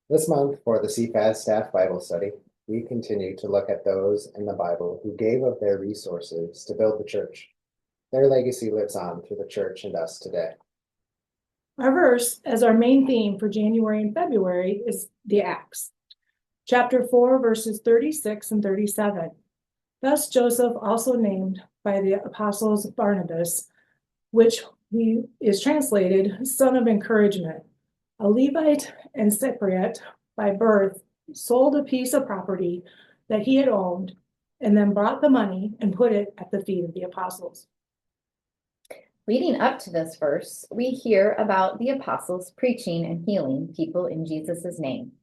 This month, for the CFAD Staff Bible Study, we continue to look at those in the Bible who gave of their resources to build the church. Their legacy lives on through the church and us today. Our verse, as our main theme for January and February, is the Acts. Chapter 4, verses 36 and 37. Thus Joseph, also named by the apostles Barnabas, which he is translated son of encouragement, a Levite and Cypriot by birth, sold a piece of property that he had owned, and then brought the money and put it at the feet of the apostles. Leading up to this verse, we hear about the apostles preaching and healing people in Jesus' name.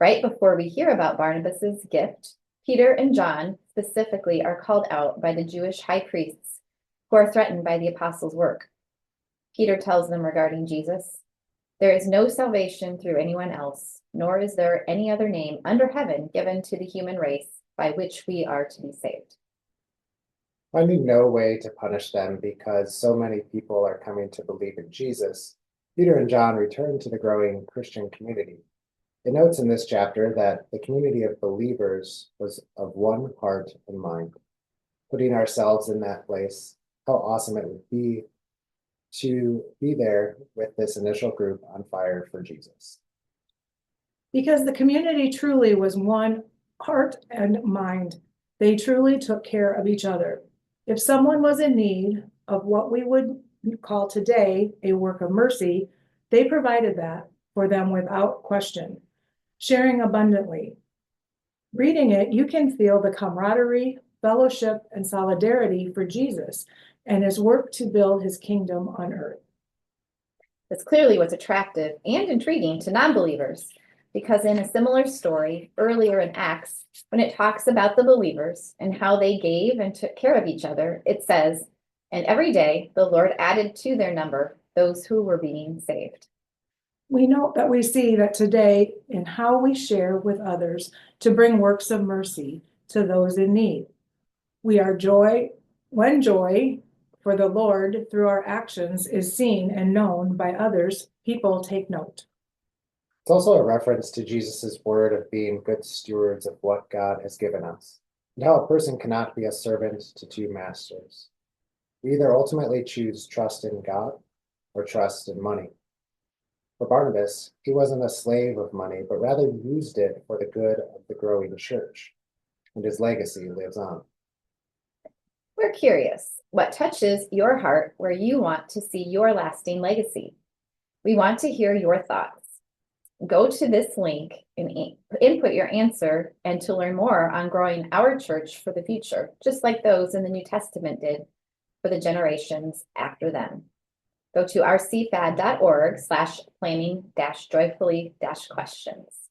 Right before we hear about Barnabas's gift, Peter and John specifically are called out by the Jewish high priests who are threatened by the apostles' work. Peter tells them regarding Jesus, "There is no salvation through anyone else, nor is there any other name under heaven given to the human race by which we are to be saved." Finding no way to punish them because so many people are coming to believe in Jesus, Peter and John return to the growing Christian community. It notes in this chapter that the community of believers was of one heart and mind. Putting ourselves in that place, how awesome it would be to be there with this initial group on fire for Jesus. Because the community truly was one heart and mind, they truly took care of each other. If someone was in need of what we would call today a work of mercy, they provided that for them without question, sharing abundantly. Reading it, you can feel the camaraderie, fellowship, and solidarity for Jesus and his work to build his kingdom on earth. This clearly was attractive and intriguing to non-believers, because in a similar story earlier in Acts, when it talks about the believers and how they gave and took care of each other, it says, "And every day the Lord added to their number those who were being saved." We note that we see that today in how we share with others to bring works of mercy to those in need. We are joy for the Lord through our actions is seen and known by others. People take note. It's also a reference to Jesus' word of being good stewards of what God has given us, and how a person cannot be a servant to two masters. We either ultimately choose trust in God or trust in money. For Barnabas, he wasn't a slave of money, but rather used it for the good of the growing church, and his legacy lives on. We're curious, what touches your heart where you want to see your lasting legacy? We want to hear your thoughts. Go to this link and input your answer and to learn more on growing our church for the future, just like those in the New Testament did for the generations after them. Go to rcfad.org/planning-joyfully-questions.